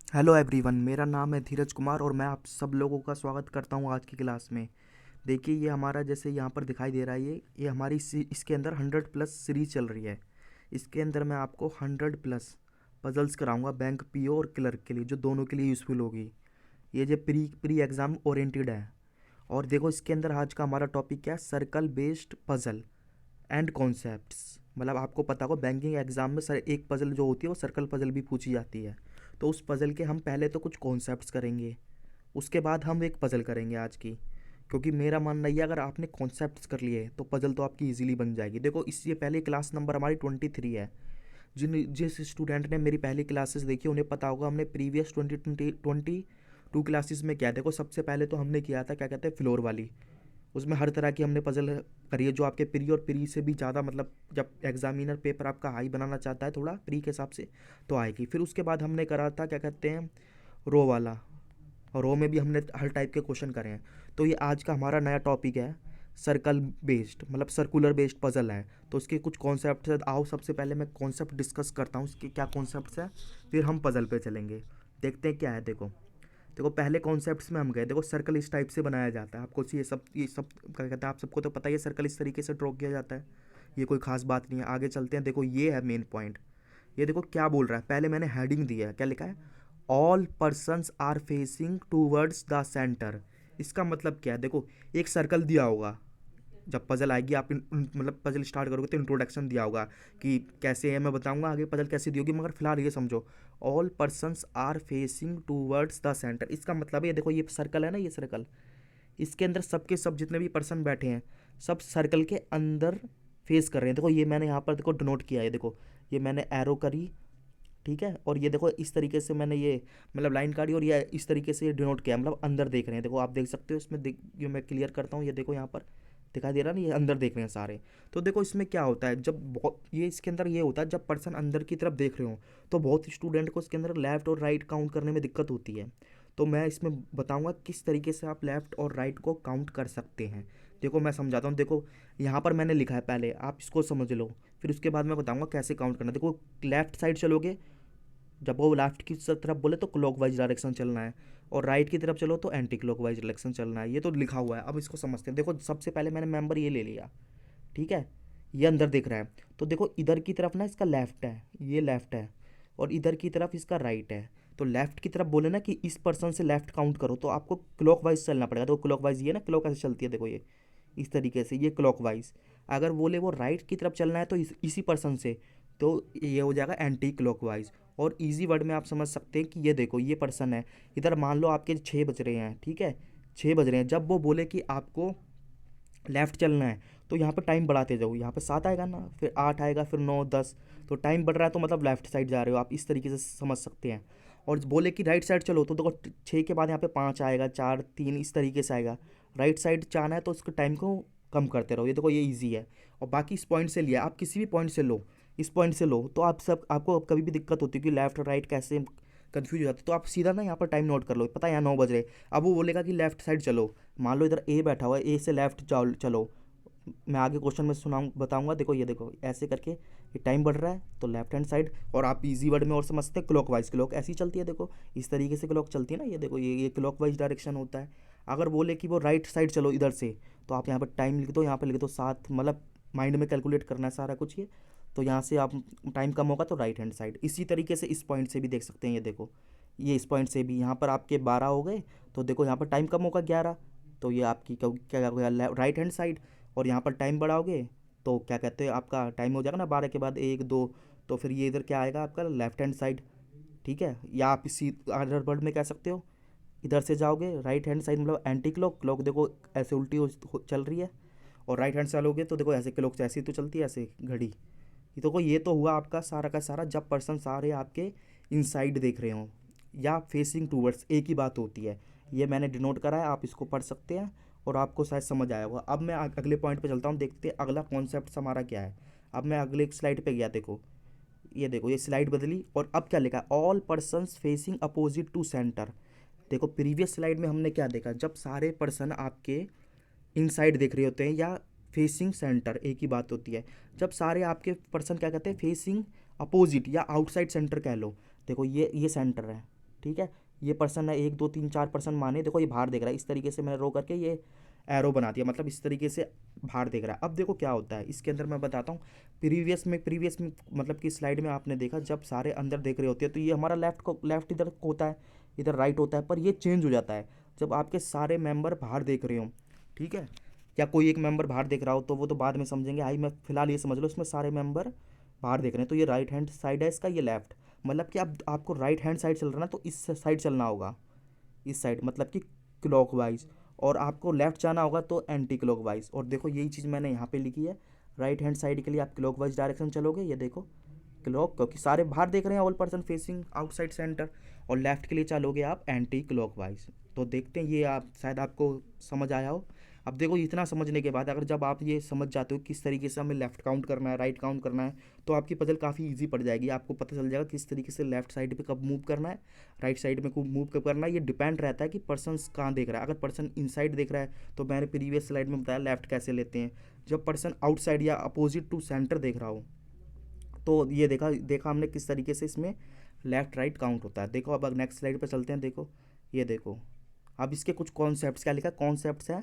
Hello everyone, मेरा नाम है धीरज कुमार और मैं आप सब लोगों का स्वागत करता हूं आज की क्लास में। देखिए, ये हमारा जैसे यहाँ पर दिखाई दे रहा है, ये हमारी इसके अंदर 100+ सीरीज चल रही है। इसके अंदर मैं आपको 100+ पजल्स कराऊंगा बैंक पीओ और क्लर्क के लिए, जो दोनों के लिए यूज़फुल होगी। ये जो प्री प्री एग्ज़ाम ओरिएंटेड है। और देखो, इसके अंदर आज का हमारा टॉपिक क्या है? Circle based puzzle and concepts. मतलब आपको पता होगा, बैंकिंग एग्जाम में सर एक पजल जो होती है वो सर्कल पजल भी पूछी जाती है। तो उस पजल के हम पहले तो कुछ कॉन्सेप्ट्स करेंगे, उसके बाद हम एक पजल करेंगे आज की। क्योंकि मेरा मानना ये, अगर आपने कॉन्सेप्ट्स कर लिए तो पजल तो आपकी इजीली बन जाएगी। देखो, इससे पहले क्लास नंबर हमारी 23 है। जिस स्टूडेंट ने मेरी पहली क्लासेस देखी उन्हें पता होगा हमने प्रीवियस 22 क्लासेस में क्या। देखो, सबसे पहले तो हमने किया था, क्या कहते हैं, फ्लोर वाली। उसमें हर तरह की हमने पजल करी है, जो आपके प्री और प्री से भी ज़्यादा, मतलब जब एग्जामिनर पेपर आपका हाई बनाना चाहता है थोड़ा प्री के हिसाब से, तो आएगी। फिर उसके बाद हमने करा था, क्या कहते हैं, रो वाला। और रो में भी हमने हर टाइप के क्वेश्चन करे हैं। तो ये आज का हमारा नया टॉपिक है, सर्कल बेस्ड, मतलब सर्कुलर बेस्ड पजल है। तो उसके कुछ कॉन्सेप्ट है। आओ, सबसे पहले मैं कॉन्सेप्ट डिस्कस करता हूँ, इसके क्या कॉन्सेप्ट्स हैं, फिर हम पजल पे चलेंगे। देखते हैं क्या है। देखो देखो, पहले कॉन्सेप्ट्स में हम गए। देखो, सर्कल इस टाइप से बनाया जाता है। आपको ये सब क्या कहते हैं, आप सबको तो पता ही है, सर्कल इस तरीके से ड्रॉ किया जाता है। ये कोई खास बात नहीं है। आगे चलते हैं। देखो, ये है मेन पॉइंट। ये देखो क्या बोल रहा है। पहले मैंने हेडिंग दिया है, क्या लिखा है? All persons are facing towards the centre. इसका मतलब क्या है? देखो, एक सर्कल दिया होगा। जब पजल आएगी, आप मतलब पजल स्टार्ट करोगे तो इंट्रोडक्शन दिया होगा कि कैसे है, मैं बताऊंगा आगे पजल कैसे दी होगी, मगर फिलहाल ये समझो, all persons are facing towards the centre. इसका मतलब है, ये देखो, ये सर्कल है ना, ये सर्कल, इसके अंदर सबके सब जितने भी पर्सन बैठे हैं, सब सर्कल के अंदर फेस कर रहे हैं। देखो, ये मैंने यहाँ पर देखो डिनोट किया है। देखो, ये मैंने एरो करी, ठीक है। और ये देखो, इस तरीके से मैंने ये मतलब लाइन काटी, और ये इस तरीके से डिनोट किया, मतलब अंदर देख रहे हैं। देखो, आप देख सकते हो इसमें, ये मैं क्लियर करता हूँ। ये देखो, यहाँ पर दिखाई दे रहा है ना, ये अंदर देख रहे हैं सारे। तो देखो, इसमें क्या होता है, जब बहुत ये इसके अंदर ये होता है, जब पर्सन अंदर की तरफ देख रहे हो, तो बहुत स्टूडेंट को इसके अंदर लेफ्ट और राइट काउंट करने में दिक्कत होती है। तो मैं इसमें बताऊंगा किस तरीके से आप लेफ्ट और राइट को काउंट कर सकते हैं। देखो, मैं समझाता हूँ। देखो, यहाँ पर मैंने लिखा है, पहले आप इसको समझ लो, फिर उसके बाद मैं बताऊंगा कैसे काउंट करना। देखो, लेफ्ट साइड चलोगे, जब वो लेफ्ट की तरफ बोले तो क्लॉकवाइज डायरेक्शन चलना है, और राइट की तरफ चलो तो एंटी क्लॉकवाइज डायरेक्शन चलना है। ये तो लिखा हुआ है। अब इसको समझते हैं। देखो, सबसे पहले मैंने मेंबर ये ले लिया, ठीक है। ये अंदर दिख रहा है। तो देखो, इधर की तरफ ना इसका लेफ्ट है, ये लेफ्ट है, और इधर की तरफ इसका राइट है। तो लेफ्ट की तरफ बोले ना कि इस पर्सन से लेफ्ट काउंट करो, तो आपको क्लॉकवाइज चलना पड़ेगा। तो क्लॉकवाइज ये ना, क्लॉक ऐसे चलती है, देखो ये इस तरीके से, ये क्लॉकवाइज। अगर बोले वो राइट की तरफ चलना है तो इसी पर्सन से, तो ये हो जाएगा एंटी क्लॉकवाइज। और इजी वर्ड में आप समझ सकते हैं कि ये देखो, ये पर्सन है, इधर मान लो आपके 6 बज रहे हैं, ठीक है, 6 बज रहे हैं। जब वो बोले कि आपको लेफ़्ट चलना है, तो यहाँ पर टाइम बढ़ाते जाओ। यहाँ पे 7 आएगा ना, फिर 8 आएगा, फिर 9, 10। तो टाइम बढ़ रहा है, तो मतलब लेफ्ट साइड जा रहे हो आप, इस तरीके से समझ सकते हैं। और बोले कि राइट साइड चलो, तो देखो 6 के बाद यहाँ पे 5 आएगा, 4, 3, इस तरीके से आएगा। राइट साइड जाना है तो उसके टाइम को कम करते रहो। ये देखो, ये ईजी है। और बाकी इस पॉइंट से लिया, आप किसी भी पॉइंट से लो, इस पॉइंट से लो, तो आप सब, आपको कभी भी दिक्कत होती है कि लेफ्ट और राइट कैसे कन्फ्यूज हो जाते, तो आप सीधा ना यहाँ पर टाइम नोट कर लो। पता है यहाँ 9 बज रहे। अब वो बोलेगा कि लेफ्ट साइड चलो, मान लो इधर ए बैठा हुआ है, ए से लेफ्ट जाओ चलो। मैं आगे क्वेश्चन में सुनाऊँ बताऊंगा। देखो, ये देखो ऐसे करके ये टाइम बढ़ रहा है तो लेफ्ट हैंड साइड। और आप इजी वर्ड में और समझते हैं, क्लॉक वाइज, क्लॉक ऐसी चलती है। देखो, इस तरीके से क्लॉक चलती है ना, ये देखो, ये क्लॉक वाइज डायरेक्शन होता है। अगर बोले कि वो राइट साइड चलो इधर से, तो आप यहाँ पर टाइम लिख दो, यहाँ पर लिख दो 7, मतलब माइंड में कैलकुलेट करना है सारा कुछ ये। तो यहाँ से आप टाइम कम होगा तो राइट हैंड साइड। इसी तरीके से इस पॉइंट से भी देख सकते हैं। ये देखो, ये इस पॉइंट से भी यहाँ पर आपके 12 हो गए, तो देखो यहाँ पर टाइम कम होगा 11, तो ये आपकी क्या क्या राइट हैंड साइड। और यहाँ पर टाइम बढ़ाओगे तो क्या कहते हैं, आपका टाइम हो जाएगा ना 12 के बाद 1, 2, तो फिर ये इधर क्या आएगा आपका लेफ्ट हैंड साइड, ठीक है। या आप इसी अदर वर्ड में कह सकते हो, इधर से जाओगे राइट हैंड साइड, मतलब एंटी क्लॉक, क्लॉक देखो ऐसे उल्टी चल रही है। और राइट हैंड चलोगे तो देखो ऐसे क्लॉक ऐसी तो चलती है, ऐसे घड़ी। ये देखो, ये तो हुआ आपका सारा का सारा, जब पर्सन सारे आपके इनसाइड देख रहे हों या फेसिंग टूवर्ड्स, एक ही बात होती है। ये मैंने डिनोट करा है, आप इसको पढ़ सकते हैं और आपको शायद समझ आया होगा। अब मैं अगले पॉइंट पे चलता हूँ, देखते हैं अगला कॉन्सेप्ट हमारा क्या है। अब मैं अगले स्लाइड पे गया। देखो, ये देखो, ये स्लाइड बदली और अब क्या लिखा है, all persons facing opposite to centre. देखो, प्रीवियस स्लाइड में हमने क्या देखा, जब सारे पर्सन आपके इनसाइड देख रहे होते हैं या फेसिंग सेंटर, एक ही बात होती है। जब सारे आपके पर्सन क्या कहते हैं, फेसिंग अपोजिट या आउटसाइड सेंटर कह लो। देखो, ये सेंटर है, ठीक है, ये पर्सन है 1 2 3 4 पर्सन माने, देखो ये बाहर देख रहा है, इस तरीके से मैंने रो करके ये एरो बना दिया, मतलब इस तरीके से बाहर देख रहा है। अब देखो क्या होता है इसके अंदर, मैं बताता हूँ। प्रीवियस में मतलब कि स्लाइड में आपने देखा जब सारे अंदर देख रहे होते हैं तो ये हमारा लेफ्ट इधर होता है, इधर राइट होता है, पर ये चेंज हो जाता है जब आपके सारे मेंबर बाहर देख रहे हो, ठीक है। या कोई एक मेंबर बाहर देख रहा हो तो वो तो बाद में समझेंगे, आई मैं फिलहाल ये समझ लो इसमें सारे मेंबर बाहर देख रहे हैं, तो ये राइट हैंड साइड है इसका, ये लेफ्ट, मतलब कि आप आपको राइट हैंड साइड चल रहा है ना, तो इस साइड चलना होगा, इस साइड मतलब कि क्लॉकवाइज, और आपको लेफ्ट जाना होगा तो एंटी क्लॉकवाइज। और देखो यही चीज़ मैंने यहाँ पे लिखी है, राइट हैंड साइड के लिए आप क्लॉकवाइज डायरेक्शन चलोगे, ये देखो क्लॉक, क्योंकि सारे बाहर देख रहे हैं, all person facing outside centre, और लेफ्ट के लिए चलोगे आप एंटी क्लॉकवाइज। तो देखते हैं, ये आप शायद आपको समझ आया हो। अब देखो इतना समझने के बाद अगर जब आप ये समझ जाते हो किस तरीके से हमें लेफ्ट काउंट करना है, राइट काउंट करना है, तो आपकी पजल काफ़ी इजी पड़ जाएगी, आपको पता चल जाएगा किस तरीके से लेफ्ट साइड पे कब मूव करना है, राइट साइड में कब मूव कब करना है। ये डिपेंड रहता है कि पर्सन कहाँ देख रहा है। अगर पर्सन इनसाइड देख रहा है तो मैंने प्रीवियस स्लाइड में बताया लेफ्ट कैसे लेते हैं। जब पर्सन आउटसाइड या अपोजिट टू सेंटर देख रहा हो तो ये देखा देखा हमने किस तरीके से इसमें लेफ्ट राइट काउंट होता है। देखो अब नेक्स्ट स्लाइड पर चलते हैं। देखो ये देखो, अब इसके कुछ कॉन्सेप्ट्स क्या लिखा, कॉन्सेप्ट्स है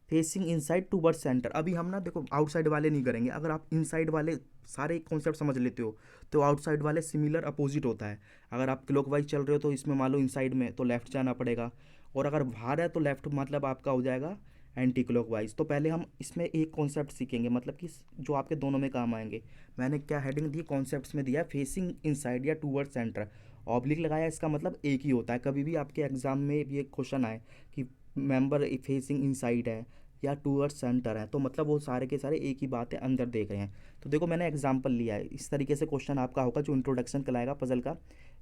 फेसिंग इनसाइड टूवर्ड सेंटर। अभी हम ना देखो आउटसाइड वाले नहीं करेंगे, अगर आप इनसाइड वाले सारे कॉन्सेप्ट समझ लेते हो तो आउटसाइड वाले सिमिलर अपोजिट होता है। अगर आप क्लॉकवाइज चल रहे हो तो इसमें मान लो इनसाइड में तो लेफ्ट जाना पड़ेगा, और अगर बाहर है तो लेफ्ट मतलब आपका हो जाएगा एंटी क्लॉकवाइज। तो पहले हम इसमें एक कॉन्सेप्ट सीखेंगे, मतलब कि जो आपके दोनों में काम आएंगे। मैंने क्या हेडिंग दी कॉन्सेप्ट्स में दिया है, फेसिंग इनसाइड या टूवर्ड सेंटर, ऑब्लिक लगाया, इसका मतलब एक ही होता है। कभी भी आपके एग्जाम में ये क्वेश्चन आए कि मेंबर फेसिंग इनसाइड है या टूवर्ड सेंटर है, तो मतलब वो सारे के सारे एक ही बात है, अंदर देख रहे हैं। तो देखो मैंने एग्जांपल लिया है, इस तरीके से क्वेश्चन आपका होगा जो इंट्रोडक्शन कहलाएगा पजल का।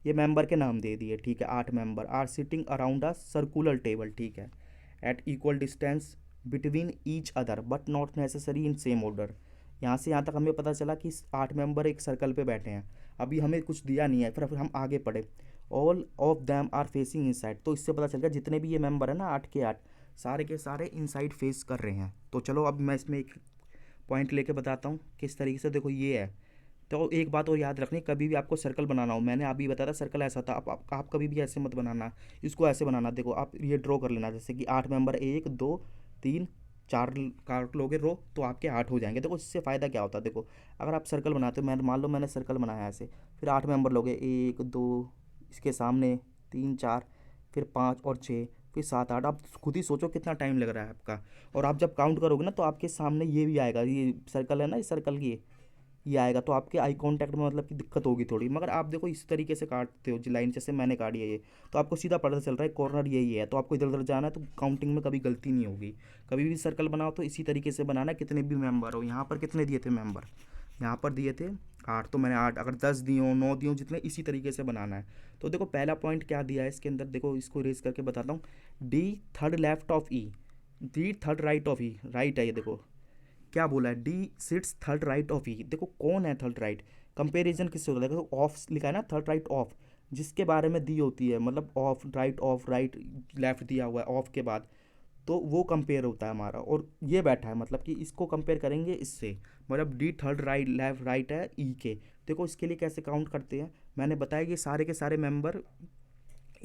ये मेंबर के नाम दे दिए, ठीक है, 8 member are sitting around a circular table, ठीक है, at equal distance between each other but not necessary in same order. यहाँ से यहाँ तक हमें पता चला कि 8 मेंबर एक सर्कल पे बैठे हैं। अभी हमें कुछ दिया नहीं है, फिर हम आगे पढ़े, all of them are facing inside, तो इससे पता चल गया जितने भी ये मेंबर है ना 8 के 8 सारे के सारे इनसाइड फेस कर रहे हैं। तो चलो अब मैं इसमें एक पॉइंट लेके बताता हूँ किस तरीके से। देखो ये है, तो एक बात और याद रखनी, कभी भी आपको सर्कल बनाना हो, मैंने अभी बताया था सर्कल ऐसा था, आप कभी भी ऐसे मत बनाना, इसको ऐसे बनाना। देखो आप ये ड्रॉ कर लेना, जैसे कि 8 मेंबर 1 2 3 4 काट लोगे रो तो आपके 8 हो जाएंगे। देखो इससे फ़ायदा क्या होता है, देखो अगर आप सर्कल बनाते हो, मैं मान लो मैंने सर्कल बनाया ऐसे, फिर 8 मेंबर लोगे 1 2 इसके सामने 3 4 फिर 5 और 6 फिर 7 8, आप खुद ही सोचो कितना टाइम लग रहा है आपका। और आप जब काउंट करोगे ना तो आपके सामने ये भी आएगा, ये सर्कल है ना, इस सर्कल की ये आएगा, तो आपके आई कांटेक्ट में मतलब कि दिक्कत होगी थोड़ी। मगर आप देखो इस तरीके से काटते हो, जो लाइन जैसे मैंने काटी है ये, तो आपको सीधा पता चल रहा है कॉर्नर यही है, तो आपको इधर उधर जाना है तो काउंटिंग में कभी गलती नहीं होगी। कभी भी सर्कल बनाओ तो इसी तरीके से बनाना, कितने भी मेंबर हो। यहाँ पर कितने दिए थे मेंबर, यहाँ पर दिए थे 8, तो मैंने 8, अगर 10 दिए हो 9 दिए हो, जितने इसी तरीके से बनाना है। तो देखो पहला पॉइंट क्या दिया है इसके अंदर, देखो इसको रेज करके बताता हूँ। D third left of E, D third right of E, right है ये, देखो क्या बोला है, D sits third right of E. देखो कौन है थर्ड राइट, कंपेरिजन किससे होता है, देखो ऑफ लिखा है ना, थर्ड राइट ऑफ, जिसके बारे में दी होती है, मतलब ऑफ राइट लेफ्ट दिया हुआ है ऑफ के बाद, तो वो कंपेयर होता है हमारा। और ये बैठा है मतलब कि इसको कंपेयर करेंगे इससे, मतलब D third right left right है ई के। देखो इसके लिए कैसे काउंट करते हैं, मैंने बताया कि सारे के सारे मेंबर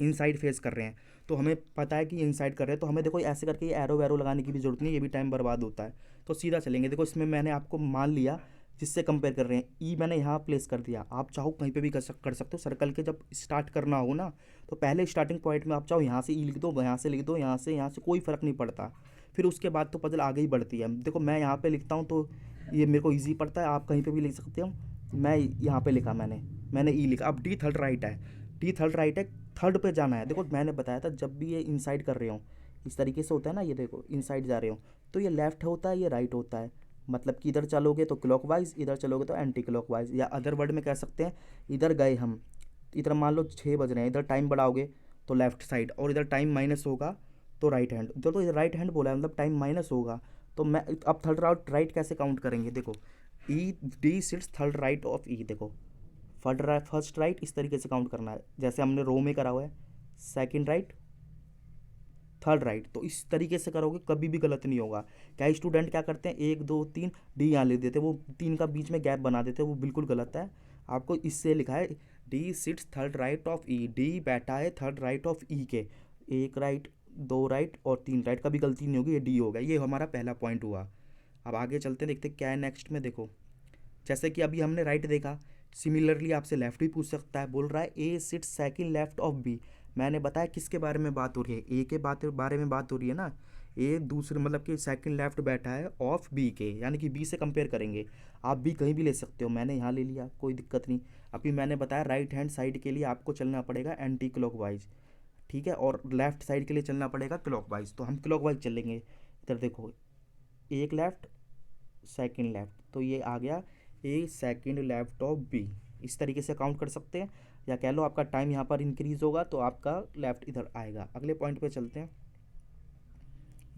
इनसाइड फेस कर रहे हैं, तो हमें पता है कि इनसाइड कर रहे हैं, तो हमें देखो ऐसे करके ये एरो वैरो लगाने की भी जरूरत नहीं है, ये भी टाइम बर्बाद होता है। तो सीधा चलेंगे, देखो इसमें मैंने आपको मान लिया जिससे कंपेयर कर रहे हैं, ई मैंने यहाँ प्लेस कर दिया, आप चाहो कहीं पे भी कर सकते हो। सर्कल के जब स्टार्ट करना हो ना, तो पहले स्टार्टिंग पॉइंट में आप चाहो यहाँ से ई लिख दो, यहाँ से लिख दो, यहाँ से कोई फ़र्क नहीं पड़ता। फिर उसके बाद तो पजल आगे ही बढ़ती है। देखो मैं यहाँ पे लिखता हूँ तो ये मेरे को ईजी पड़ता है, आप कहीं पे भी लिख सकते हो। मैं यहाँ पे लिखा, मैंने ई लिखा। अब डी थर्ड राइट है, डी थर्ड राइट है, थर्ड पे जाना है। देखो मैंने बताया था जब भी ये इनसाइड कर रहे हो इस तरीके से होता है ना, ये देखो इनसाइड जा रहे हो तो ये लेफ्ट होता है, ये राइट होता है, मतलब कि इधर चलोगे तो क्लॉकवाइज, इधर चलोगे तो एंटी क्लॉकवाइज, या अदर वर्ड में कह सकते हैं इधर गए हम, इधर मान लो 6 बज रहे हैं, इधर टाइम बढ़ाओगे तो लेफ्ट साइड, और इधर टाइम माइनस होगा तो राइट हैंड। तो इधर राइट हैंड बोला है मतलब टाइम माइनस होगा। तो मैं अब थर्ड राइट कैसे काउंट करेंगे, देखो E D sits third right of E, देखो फर्स्ट राइट इस तरीके से काउंट करना है जैसे हमने रो में करा हुआ है, सेकंड राइट थर्ड राइट, तो इस तरीके से करोगे कभी भी गलत नहीं होगा। क्या स्टूडेंट क्या करते हैं 1 2 3 डी यहाँ लिख देते, वो 3 का बीच में गैप बना देते, वो बिल्कुल गलत है। आपको इससे लिखा है D sits third right of E, D बैठा है थर्ड राइट ऑफ ई के, एक राइट, दो राइट और तीन राइट, कभी गलती नहीं होगी, ये डी होगा। ये हमारा पहला पॉइंट हुआ। अब आगे चलते हैं, देखते हैं क्या है नेक्स्ट में। देखो जैसे कि अभी हमने राइट देखा, सिमिलरली आपसे लेफ्ट भी पूछ सकता है। बोल रहा है A sits second left of B. मैंने बताया किसके बारे में बात हो रही है, ए के बारे में बात हो रही है ना। ए दूसरे मतलब कि सेकंड लेफ्ट बैठा है ऑफ बी के, यानी कि बी से कंपेयर करेंगे। आप भी कहीं भी ले सकते हो, मैंने यहाँ ले लिया, कोई दिक्कत नहीं। अभी मैंने बताया राइट हैंड साइड के लिए आपको चलना पड़ेगा एंटी क्लॉकवाइज, ठीक है, और लेफ्ट साइड के लिए चलना पड़ेगा क्लॉकवाइज। तो हम क्लॉकवाइज चलेंगे। इधर देखो, एक लेफ्ट सेकंड लेफ्ट, तो ये आ गया ए सेकंड लेफ्ट ऑफ बी। इस तरीके से काउंट कर सकते हैं, या कह लो आपका टाइम यहाँ पर इंक्रीज होगा तो आपका लेफ्ट इधर आएगा। अगले पॉइंट पे चलते हैं।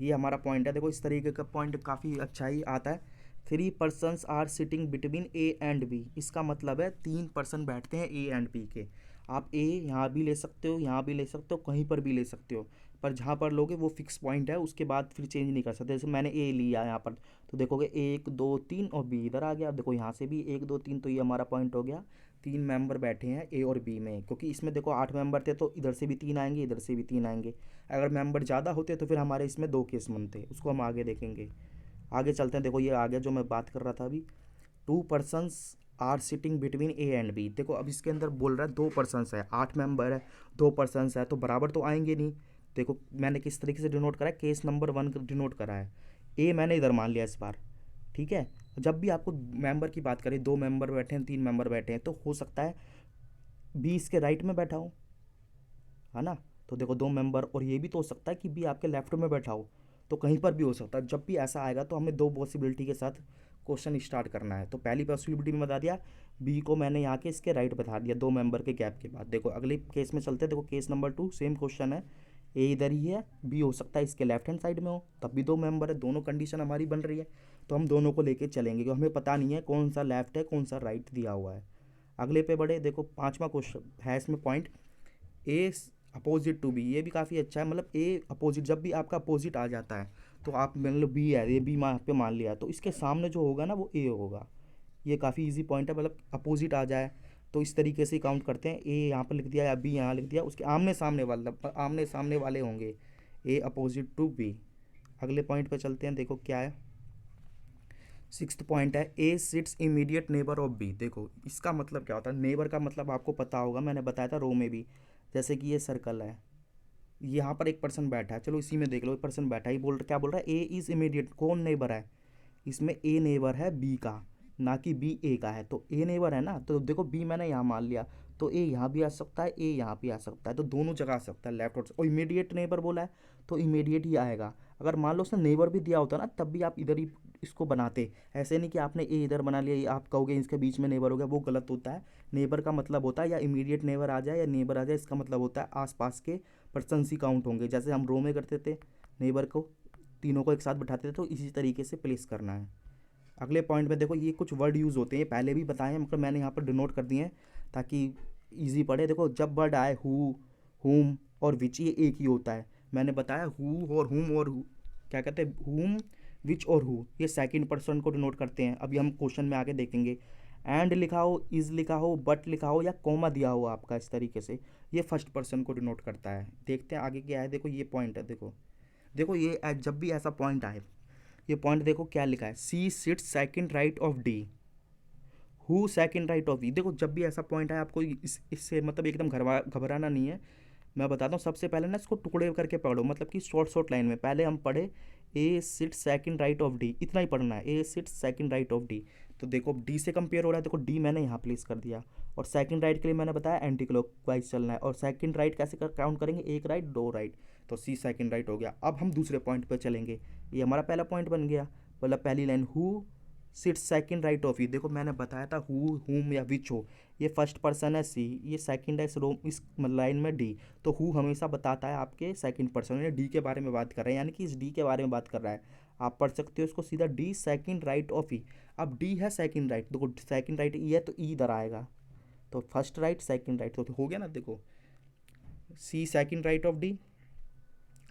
ये हमारा पॉइंट है, देखो इस तरीके का पॉइंट काफ़ी अच्छा ही आता है। 3 persons are sitting between A and B. इसका मतलब है 3 पर्सन बैठते हैं ए एंड बी के। आप ए यहाँ भी ले सकते हो, यहाँ भी ले सकते हो, कहीं पर भी ले सकते हो, पर जहाँ पर लोगे वो फिक्स पॉइंट है, उसके बाद फिर चेंज नहीं कर सकते। जैसे मैंने ए लिया यहाँ पर, तो देखोगे 1 2 3 और बी इधर आ गया। अब देखो यहाँ से भी 1 2 3, तो ये हमारा पॉइंट हो गया। 3 मेंबर बैठे हैं ए और बी में, क्योंकि इसमें देखो 8 मेंबर थे, तो इधर से भी 3 आएंगे, इधर से भी 3 आएंगे। अगर मेंबर ज़्यादा होते तो फिर हमारे इसमें 2 केस बनते, उसको हम आगे देखेंगे। आगे चलते हैं। देखो ये आ गया जो मैं बात कर रहा था अभी, 2 persons are sitting between A and B. देखो अब इसके अंदर बोल रहा है 2 पर्सनस है, 8 मेंबर है, 2 पर्सनस है, तो बराबर तो आएंगे नहीं। देखो मैंने किस तरीके से डिनोट करा है, केस नंबर 1 डिनोट करा है, ए मैंने इधर मान लिया इस बार, ठीक है। जब भी आपको मेंबर की बात करें, 2 मेंबर बैठे हैं, 3 मेंबर बैठे हैं, तो हो सकता है बी इसके राइट में बैठा हो, है ना। तो देखो 2 मेंबर, और ये भी तो हो सकता है कि बी आपके लेफ्ट में बैठा हो, तो कहीं पर भी हो सकता है। जब भी ऐसा आएगा तो हमें 2 पॉसिबिलिटी के साथ क्वेश्चन स्टार्ट करना है। तो पहली पॉसिबिलिटी में बता दिया, बी को मैंने यहाँ के इसके राइट बता दिया 2 मेंबर के गैप के बाद। देखो अगले केस में चलते हैं। देखो केस नंबर 2, सेम क्वेश्चन है, ए इधर ही है, बी हो सकता है इसके लेफ्ट हैंड साइड में हो, तब भी 2 मेंबर है, दोनों कंडीशन हमारी बन रही है, तो हम दोनों को लेके चलेंगे, क्योंकि हमें पता नहीं है कौन सा लेफ्ट है कौन सा राइट दिया हुआ है। अगले पे बढ़े। देखो 5वां क्वेश्चन है इसमें point, A opposite to B. ये भी काफ़ी अच्छा है, मतलब ए अपोजिट, जब भी आपका अपोजिट आ जाता है तो आप मतलब बी है, ये बी पे मान लिया, तो इसके सामने जो होगा ना वो ए होगा। ये काफ़ी इजी पॉइंट है, मतलब अपोजिट आ जाए तो इस तरीके से काउंट करते हैं। ए यहाँ पर लिख दिया या बी यहाँ लिख दिया, उसके आमने सामने वाले होंगे, ए अपोजिट टू बी। अगले पॉइंट पे चलते हैं। देखो क्या है, 6th पॉइंट है, A sits immediate neighbour of B. देखो इसका मतलब क्या होता है, नेबर का मतलब आपको पता होगा, मैंने बताया था रो में भी। जैसे कि ये सर्कल है, यहाँ पर एक पर्सन बैठा है, चलो इसी में देख लो, एक पर्सन बैठा है, क्या बोल रहा है, ए इज़ इमीडिएट। कौन नेबर है इसमें, ए नेबर है बी का, ना कि बी ए का है। तो ए नेबर है ना, तो देखो बी मैंने यहाँ मान लिया, तो ए यहाँ भी आ सकता है, ए यहाँ भी आ सकता है, तो दोनों जगह आ सकता है, लेफ्ट और इमीडिएट नेबर बोला है तो इमीडिएट ही आएगा। अगर मान लो उसने नेबर भी दिया होता ना, तब भी आप इधर ही इसको बनाते। ऐसे नहीं कि आपने ए इधर बना लिया, ये आप कहोगे इसके बीच में नेबर हो गया, वो गलत होता है। नेबर का मतलब होता है या इमीडिएट नेबर आ जाए या नेबर आ जाए, इसका मतलब होता है आसपास के पर्सन ही काउंट होंगे। जैसे हम रो में करते थे, नेबर को तीनों को एक साथ बैठाते थे, तो इसी तरीके से प्लेस करना है। अगले पॉइंट में देखो, ये कुछ वर्ड यूज़ होते हैं, पहले भी बताए हैं, मतलब मैंने यहाँ पर डिनोट कर दिए हैं ताकि इजी पड़े। देखो जब वर्ड आए हु, हुम और विच, ये एक ही होता है। मैंने बताया हु और हुम और क्या कहते हैं, हुम विच और हु, ये सेकंड पर्सन को डिनोट करते हैं। अभी हम क्वेश्चन में आगे देखेंगे। एंड लिखा हो, इज़ लिखा हो, बट लिखा हो या कॉमा दिया हो आपका इस तरीके से, ये फर्स्ट पर्सन को डिनोट करता है। देखते हैं आगे क्या है। देखो ये पॉइंट है, देखो देखो ये जब भी ऐसा पॉइंट आए, ये पॉइंट देखो क्या लिखा है, C sits second right of D, who second right of E. देखो जब भी ऐसा पॉइंट है, आपको इससे मतलब एकदम घबराना नहीं है। मैं बताता हूँ, सबसे पहले ना इसको टुकड़े करके पढ़ो, मतलब कि शॉर्ट लाइन में। पहले हम पढ़े A sit second right of D, इतना ही पढ़ना है, A sit second right of D. तो देखो डी से कंपेयर हो रहा है, देखो डी मैंने यहाँ प्लेस कर दिया, और सेकंड राइट के लिए मैंने बताया एंटी क्लॉकवाइज चलना है। और सेकंड राइट कैसे काउंट करेंगे, एक राइट दो राइट, तो सी सेकंड राइट हो गया। अब हम दूसरे पॉइंट पर चलेंगे, ये हमारा पहला पॉइंट बन गया, मतलब पहली line who sits second right of you. देखो मैंने बताया था हु, हुम या विच हो, ये फर्स्ट पर्सन है सी, ये सेकंड है इस लाइन में डी। तो हु हमेशा बताता है आपके सेकंड पर्सन, ये डी के बारे में बात कर रहे हैं, यानी कि इस डी के बारे में बात कर रहा है। आप पढ़ सकते हो इसको सीधा, D second right of E. अब डी है सेकंड राइट, देखो सेकंड राइट ई है तो ई इधर आएगा, तो फर्स्ट राइट सेकंड राइट, तो हो गया ना। देखो सी सेकंड राइट ऑफ डी,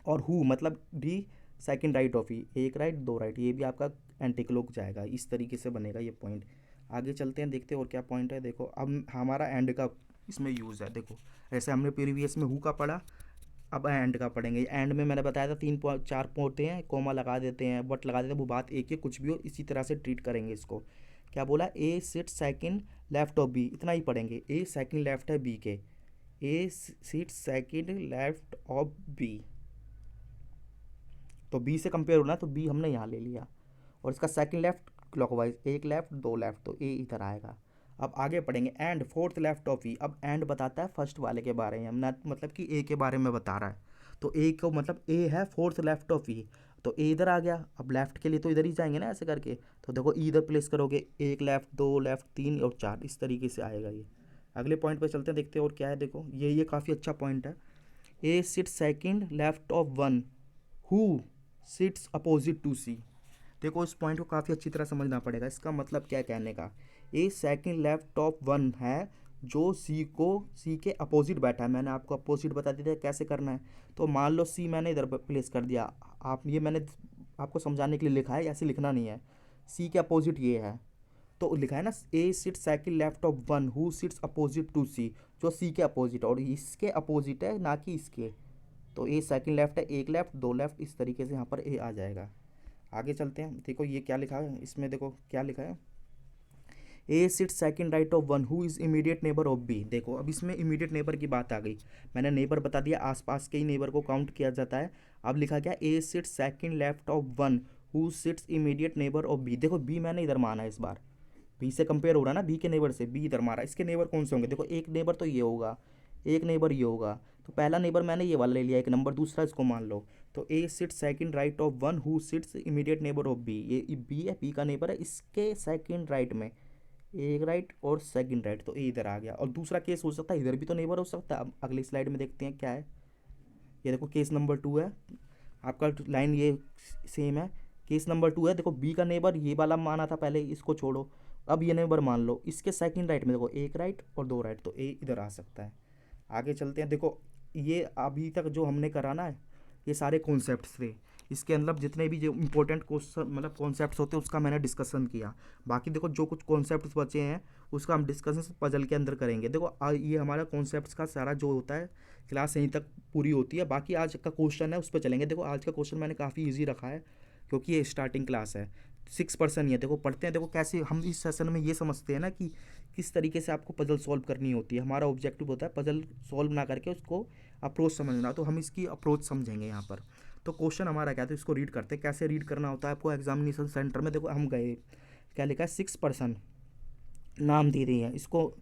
और हु मतलब डी सेकंड राइट ऑफ ई, एक राइट दो राइट, ये भी आपका एंटी क्लॉक जाएगा। इस तरीके से बनेगा ये पॉइंट। आगे चलते हैं, देखते हैं और क्या पॉइंट है। देखो अब हमारा एंड का इसमें यूज़ है। देखो ऐसे हमने प्रीवियस में हु का पढ़ा, अब एंड का पढ़ेंगे। एंड में मैंने बताया था 4 होते हैं, कॉमा लगा देते हैं, बट लगा देते हैं, वो बात एक ही, कुछ भी हो इसी तरह से ट्रीट करेंगे इसको। क्या बोला, A sit second left of B, इतना ही पढ़ेंगे। ए सेकंड लेफ्ट है बी के, A sit second left of B, तो बी से कंपेयर होना, तो बी हमने यहाँ ले लिया, और इसका सेकंड लेफ्ट क्लॉकवाइज, एक लेफ्ट दो लेफ्ट, तो ए इधर आएगा। अब आगे पढ़ेंगे and fourth left of E. अब एंड बताता है फर्स्ट वाले के बारे में, ना मतलब कि ए के बारे में बता रहा है, तो ए को मतलब ए है फोर्थ लेफ्ट ऑफ ई, तो ए इधर आ गया। अब लेफ्ट के लिए तो इधर ही जाएंगे ना ऐसे करके, तो देखो ई इधर प्लेस करोगे, एक लेफ्ट दो लेफ्ट तीन और चार, इस तरीके से आएगा ये। अगले पॉइंट पे चलते हैं, देखते हैं और क्या है। देखो ये काफ़ी अच्छा पॉइंट है। A sit second left of one who sits opposite to C. देखो इस पॉइंट को काफ़ी अच्छी तरह समझना पड़ेगा। इसका मतलब क्या कहने का, ए सेकंड लेफ्ट ऑफ वन है जो सी के अपोजिट बैठा है। मैंने आपको अपोजिट बता दिया था कैसे करना है। तो मान लो सी मैंने इधर प्लेस कर दिया, आप ये मैंने आपको समझाने के लिए लिखा है, ऐसे लिखना नहीं है। सी के अपोजिट ये है, तो लिखा है ना, A sit second left of one who sits opposite to C, जो सी के अपोजिट, और इसके अपोजिट है ना कि इसके। तो ए सेकंड लेफ्ट है, एक लेफ्ट दो लेफ्ट, इस तरीके से यहाँ पर ए आ जाएगा। आगे चलते हैं, देखो ये क्या लिखा है इसमें, देखो क्या लिखा है, A sit second right of one who is immediate neighbour of B. देखो अब इसमें इमीडिएट नेबर की बात आ गई, मैंने नेबर बता दिया, आसपास के ही नेबर को काउंट किया जाता है। अब लिखा क्या, A sit second left of one who sits immediate neighbour of B. देखो बी मैंने इधर माना है, इस बार बी से कंपेयर हो रहा है ना, बी के नेबर से, बी इधर मारा। इसके नेबर कौन से होंगे, देखो एक नेबर तो ये होगा, एक नेबर ये होगा, तो पहला नेबर मैंने ये वाला ले लिया, एक नंबर, दूसरा इसको मान लो। तो A sit second right of one who sits immediate neighbour of B, ये बी है, बी का नेबर है, इसके सेकंड राइट में एक राइट और सेकंड राइट, तो ए इधर आ गया। और दूसरा केस हो सकता है इधर भी तो नेबर हो सकता है। अब अगली स्लाइड में देखते हैं क्या है। ये देखो केस नंबर 2 है, आपका लाइन ये सेम है। केस नंबर 2 है, देखो बी का नेबर ये वाला माना था पहले, इसको छोड़ो, अब ये नेबर मान लो, इसके सेकंड राइट में देखो एक राइट और दो राइट, तो ए इधर आ सकता है। आगे चलते हैं, देखो ये अभी तक जो हमने करा ना, ये सारे कॉन्सेप्ट्स थे। इसके अंदर जितने भी जो इंपॉर्टेंट क्वेश्चन मतलब कॉन्सेप्ट्स होते हैं उसका मैंने डिस्कशन किया। बाकी देखो जो कुछ कॉन्सेप्ट्स बचे हैं उसका हम डिस्कशन पजल के अंदर करेंगे। देखो ये हमारा कॉन्सेप्ट्स का सारा जो होता है क्लास यहीं तक पूरी होती है। बाकी आज का क्वेश्चन है उस पर चलेंगे। देखो आज का क्वेश्चन मैंने काफ़ी ईजी रखा है क्योंकि ये स्टार्टिंग क्लास है, 6% ही है। देखो पढ़ते हैं, देखो कैसे हम इस सेशन में ये समझते हैं ना कि किस तरीके से आपको पजल सॉल्व करनी होती है। हमारा ऑब्जेक्टिव होता है पजल सॉल्व ना करके उसको अप्रोच समझना, तो हम इसकी अप्रोच समझेंगे यहाँ पर। तो क्वेश्चन हमारा क्या था, इसको रीड करते हैं, कैसे रीड करना होता है आपको एग्जामिनेशन सेंटर में। देखो हम गए, क्या लिखा है, 6% नाम दे रही है, इसको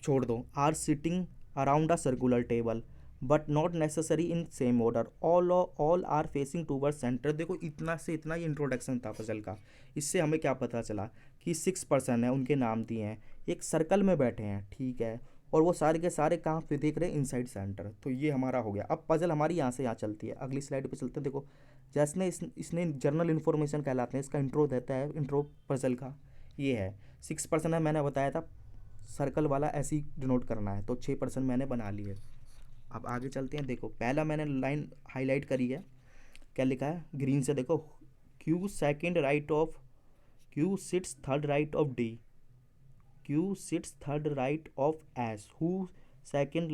छोड़ दो। Are sitting around a circular table but not necessary in same order, all are facing toward centre. देखो इतना से इतना ही इंट्रोडक्शन था पजल का। इससे हमें क्या पता चला कि 6% है, उनके नाम दिए हैं, एक सर्कल में बैठे हैं, ठीक है, और वो सारे के सारे कहाँ पे देख रहे हैं, इनसाइड सेंटर। तो ये हमारा हो गया। अब पजल हमारी यहाँ से यहाँ चलती है। अगली स्लाइड पे चलते हैं। देखो जैसे इसने जनरल इन्फॉर्मेशन कहलाते हैं, इसका इंट्रो देता है, इंट्रो पजल का ये है। 6% है, मैंने बताया था सर्कल वाला ऐसे ही डिनोट करना है, तो 6% मैंने बना लिए। अब आगे चलते हैं। देखो पहला मैंने लाइन हाईलाइट करी है, क्या लिखा है ग्रीन से, देखो Q second right of, Q sits third right of D, Q sits third right of S, who second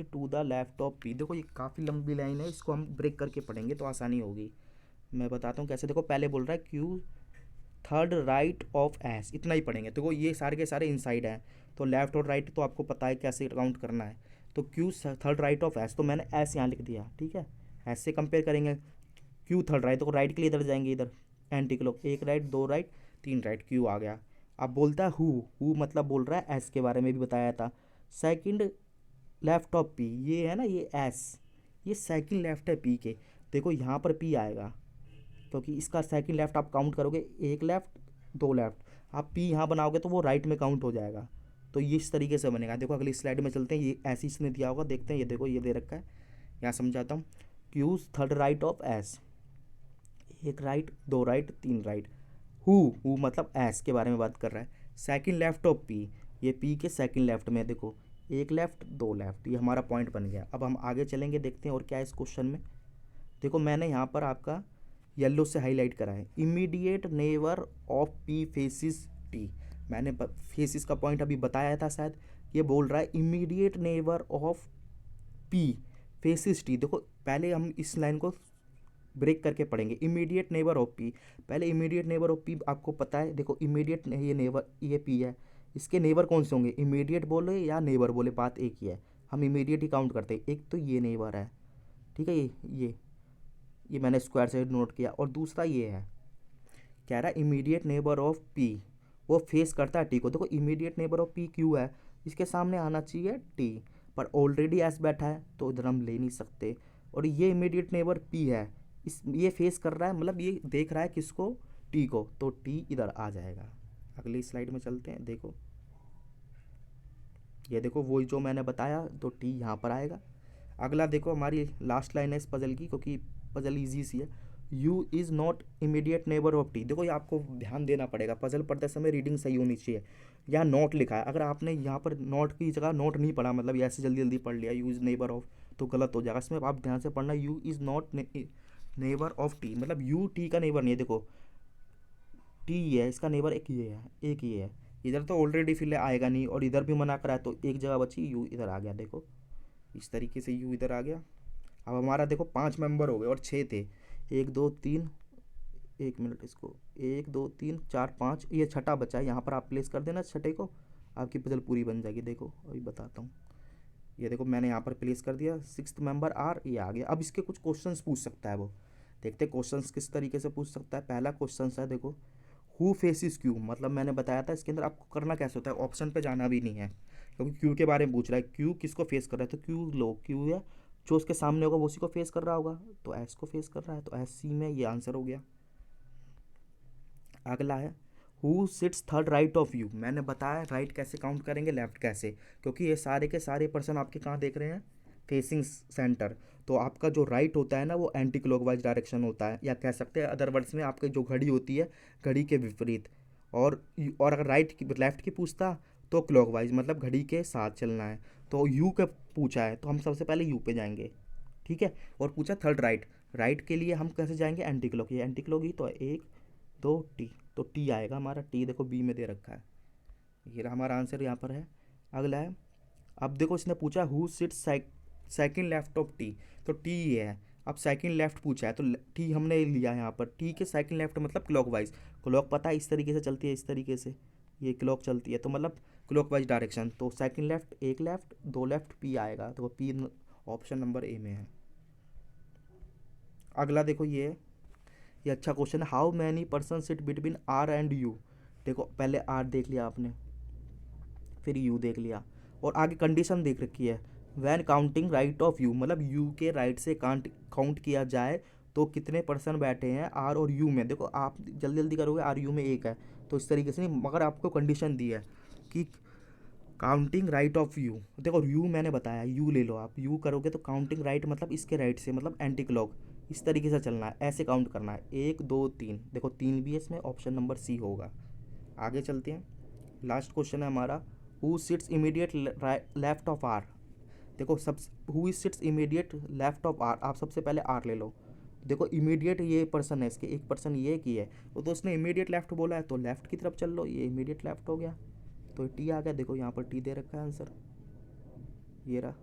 to the left of P. देखो ये काफ़ी लंबी लाइन है, इसको हम ब्रेक करके पढ़ेंगे तो आसानी होगी। मैं बताता हूँ कैसे। देखो पहले बोल रहा है Q third right of S, इतना ही पढ़ेंगे। देखो ये सारे के सारे इनसाइड हैं, तो लेफ्ट और राइट तो आपको पता है कैसे काउंट करना है। तो Q third right of S, तो मैंने एस यहाँ लिख दिया, ठीक है। एस से कंपेयर करेंगे, क्यू थर्ड राइट, तो राइट के लिए इधर जाएंगे, इधर एंटी क्लॉक, एक राइट दो राइट तीन राइट, क्यू आ गया। अब बोलता है हु मतलब बोल रहा है एस के बारे में भी बताया था। सेकंड लेफ्ट ऑफ पी, ये है ना ये एस, ये सेकंड लेफ्ट है पी के। देखो यहाँ पर पी आएगा क्योंकि इसका सेकंड लेफ्ट आप काउंट करोगे, एक लेफ्ट दो लेफ्ट, आप पी यहाँ बनाओगे तो वो राइट में काउंट हो जाएगा। तो ये इस तरीके से बनेगा। देखो अगली स्लाइड में चलते हैं, ये ऐसे इसने दिया होगा, देखते हैं। ये देखो ये दे रखा है, यहाँ समझाता हूँ। Q third right of S, एक राइट दो राइट तीन राइट, हु मतलब एस के बारे में बात कर रहा है। सेकंड लेफ्ट ऑफ पी, ये पी के सेकंड लेफ्ट में, देखो एक लेफ्ट दो लेफ्ट, ये हमारा पॉइंट बन गया। अब हम आगे चलेंगे, देखते हैं और क्या है इस क्वेश्चन में। देखो मैंने यहाँ पर आपका येलो से हाईलाइट करा है, immediate neighbour of P faces T. मैंने फेसिस का पॉइंट अभी बताया था शायद, ये बोल रहा है immediate neighbour of P faces T. देखो पहले हम इस लाइन को ब्रेक करके पढ़ेंगे। इमीडिएट नेबर ऑफ पी, पहले इमीडिएट नेबर ऑफ पी आपको पता है। देखो इमीडिएट ये नेबर, ये पी है, इसके नेबर कौन से होंगे, इमीडिएट बोले या नेबर बोले बात एक ही है, हम इमीडिएट ही काउंट करते हैं। एक तो ये नेबर है, ठीक है, ये मैंने स्क्वायर से नोट किया। और दूसरा ये है, कह रहा है इमीडिएट नेबर ऑफ पी वो फेस करता है टी को। देखो immediate neighbour of P Q है, इसके सामने आना चाहिए टी, पर ऑलरेडी एस बैठा है तो इधर हम ले नहीं सकते। और ये इमीडिएट नेबर पी है, इस ये फेस कर रहा है, मतलब ये देख रहा है किसको, टी को, तो टी इधर आ जाएगा। अगली स्लाइड में चलते हैं। देखो ये देखो वही जो मैंने बताया, तो टी यहाँ पर आएगा। अगला देखो हमारी लास्ट लाइन है इस पजल की, क्योंकि पजल ईजी सी है। You is not immediate neighbour of T. देखो ये आपको ध्यान देना पड़ेगा, पजल पढ़ते समय रीडिंग सही होनी चाहिए। यहाँ नॉट लिखा है, अगर आपने यहाँ पर नॉट की जगह नॉट नहीं पढ़ा, मतलब ऐसे जल्दी जल्दी पढ़ लिया यू इज़ नेबर ऑफ, तो गलत हो जाएगा। इसमें आप ध्यान से पढ़ना, you is not neighbour of T, मतलब यू टी का नेबर नहीं है। देखो टी है, इसका नेबर एक ये है, एक ये है, इधर तो ऑलरेडी फिल आएगा नहीं, और इधर भी मना करा है, तो एक जगह बची, यू इधर आ गया। देखो इस तरीके से यू इधर आ गया। अब हमारा देखो 5 मेंबर हो गए और 6 थे, 1 2 3, 1 मिनट, इसको 1 2 3 4 5, ये छठा बचा है, यहाँ पर आप प्लेस कर देना छठे को, आपकी पजल पूरी बन जाएगी। देखो अभी बताता हूँ, ये देखो मैंने यहाँ पर प्लेस कर दिया, 6th मेंबर आर, ये आ गया। अब इसके कुछ क्वेश्चंस पूछ सकता है वो, देखते हैं क्वेश्चंस किस तरीके से पूछ सकता है। पहला क्वेश्चन है देखो, हु फेसिस क्यू, मतलब मैंने बताया था इसके अंदर आपको करना कैसे होता है, ऑप्शन पे जाना भी नहीं है, क्योंकि क्यू के बारे में पूछ रहा है। क्यू किसको फेस कर रहा है, तो क्यू लो, क्यू है जो उसके सामने होगा वो उसी को फेस कर रहा होगा, तो एस को फेस कर रहा है, तो एस सी में ये आंसर हो गया। अगला है who sits third right of you, मैंने बताया राइट कैसे काउंट करेंगे, लेफ्ट कैसे, क्योंकि ये सारे के सारे पर्सन आपके कहाँ देख रहे हैं, फेसिंग सेंटर। तो आपका जो राइट होता है ना वो एंटी क्लॉकवाइज डायरेक्शन होता है, या कह सकते हैं अदर वर्ड्स में आपकी जो घड़ी होती है घड़ी के विपरीत। और अगर राइट की लेफ्ट की पूछता तो क्लॉकवाइज, मतलब घड़ी के साथ चलना है। तो यू का पूछा है तो हम सबसे पहले यू पे जाएंगे, ठीक है। और पूछा थर्ड राइट, राइट के लिए हम कैसे जाएंगे, एंटी क्लॉक, ये एंटी क्लॉक ही तो है, 1 2 टी, तो टी आएगा हमारा। टी देखो बी में दे रखा है, ये रहा हमारा आंसर यहाँ पर है। अगला है, अब देखो इसने पूछा who sits second left of T, तो टी ये है। अब सेकंड लेफ्ट पूछा है तो टी हमने लिया यहाँ पर, टी के सेकंड लेफ्ट मतलब क्लॉकवाइज, क्लॉक पता है इस तरीके से चलती है, इस तरीके से ये क्लॉक चलती है, तो मतलब क्लॉकवाइज डायरेक्शन, तो सेकंड लेफ्ट, एक लेफ्ट, 2 लेफ्ट, पी आएगा, तो पी ऑप्शन नंबर ए में है। अगला देखो ये अच्छा क्वेश्चन है, how many person sit between R and U. देखो पहले आर देख लिया आपने, फिर यू देख लिया, और आगे कंडीशन देख रखी है, when counting right of U, मतलब यू के राइट से काउंट किया जाए तो कितने पर्सन बैठे हैं आर और यू में। देखो आप जल्दी जल्दी करोगे, आर यू में एक है, तो इस तरीके से नहीं, मगर आपको कंडीशन दी है कि काउंटिंग राइट ऑफ यू। देखो यू मैंने बताया, यू ले लो आप, यू करोगे तो काउंटिंग राइट मतलब इसके राइट से, मतलब एंटी क्लॉक, इस तरीके से चलना है, ऐसे काउंट करना है, 1 2 3, देखो 3 भी है इसमें, ऑप्शन नंबर सी होगा। आगे चलते हैं, लास्ट क्वेश्चन है हमारा, who sits immediate left of R. देखो सब, who sits immediate left of R, आप सबसे पहले आर ले लो। देखो इमीडिएट ये पर्सन है, इसके एक पर्सन ये की है, तो उसने इमीडिएट लेफ्ट बोला है तो लेफ्ट की तरफ चल लो, ये इमीडिएट लेफ्ट हो गया, तो टी आ गया। देखो यहाँ पर टी दे रखा है आंसर, ये रहा।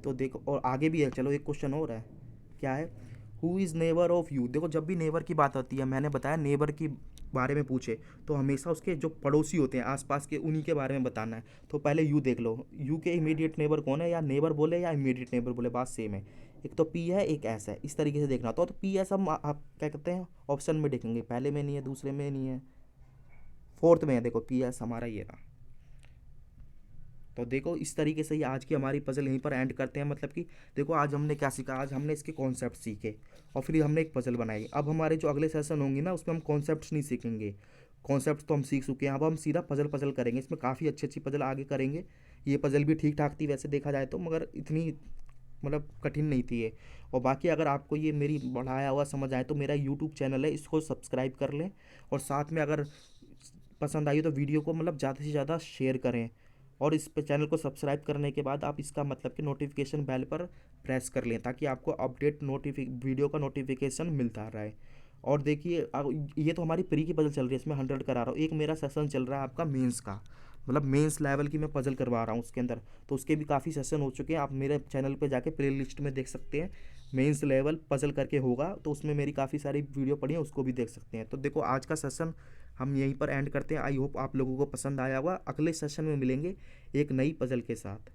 तो देखो और आगे भी है, चलो एक क्वेश्चन और है, क्या है, who is neighbour of you. देखो जब भी नेबर की बात आती है, मैंने बताया नेबर की बारे में पूछे तो हमेशा उसके जो पड़ोसी होते हैं आसपास के, उन्हीं के बारे में बताना है। तो पहले यू देख लो, यू के इमीडिएट नेबर कौन है, या नेबर बोले या इमीडिएट नेबर बोले बात सेम है, एक तो पी है एक एस है, इस तरीके से देखना। तो पी एस हम आप क्या कहते हैं ऑप्शन में देखेंगे, पहले में नहीं है, दूसरे में नहीं है, फोर्थ में है, देखो पी एस हमारा ये रहा। तो देखो इस तरीके से ही आज की हमारी पजल यहीं पर एंड करते हैं, मतलब कि देखो आज हमने क्या सीखा, आज हमने इसके कॉन्सेप्ट सीखे और फिर हमने एक पजल बनाई। अब हमारे जो अगले सेशन होंगे ना उसमें हम कॉन्सेप्ट्स नहीं सीखेंगे, कॉन्सेप्ट तो हम सीख चुके हैं, अब हम सीधा पजल करेंगे। इसमें काफ़ी अच्छी अच्छी पजल आगे करेंगे। ये पजल भी ठीक ठाक थी वैसे देखा जाए तो, मगर इतनी मतलब कठिन नहीं थी ये। और बाकी अगर आपको ये मेरी बढ़ाया हुआ समझ आए तो मेरा यूट्यूब चैनल है, इसको सब्सक्राइब कर लें, और साथ में अगर पसंद आई तो वीडियो को मतलब ज़्यादा से ज़्यादा शेयर करें। और इस पे चैनल को सब्सक्राइब करने के बाद आप इसका मतलब कि नोटिफिकेशन बेल पर प्रेस कर लें, ताकि आपको अपडेट वीडियो का नोटिफिकेशन मिलता रहे। और देखिए ये तो हमारी प्री की पजल चल रही है, इसमें 100 करा रहा हूँ, एक मेरा सेशन चल रहा है आपका मेंस का, मतलब मेंस लेवल की मैं पजल करवा रहा हूँ उसके अंदर। तो उसके भी काफ़ी सेशन हो चुके हैं, आप मेरे चैनल पे जाके प्ले लिस्ट में देख सकते हैं, मेंस लेवल पजल करके होगा, तो उसमें मेरी काफ़ी सारी वीडियो पड़ी है, उसको भी देख सकते हैं। तो देखो आज का सेशन हम यहीं पर एंड करते हैं। आई होप आप लोगों को पसंद आया होगा। अगले सेशन में मिलेंगे एक नई पजल के साथ।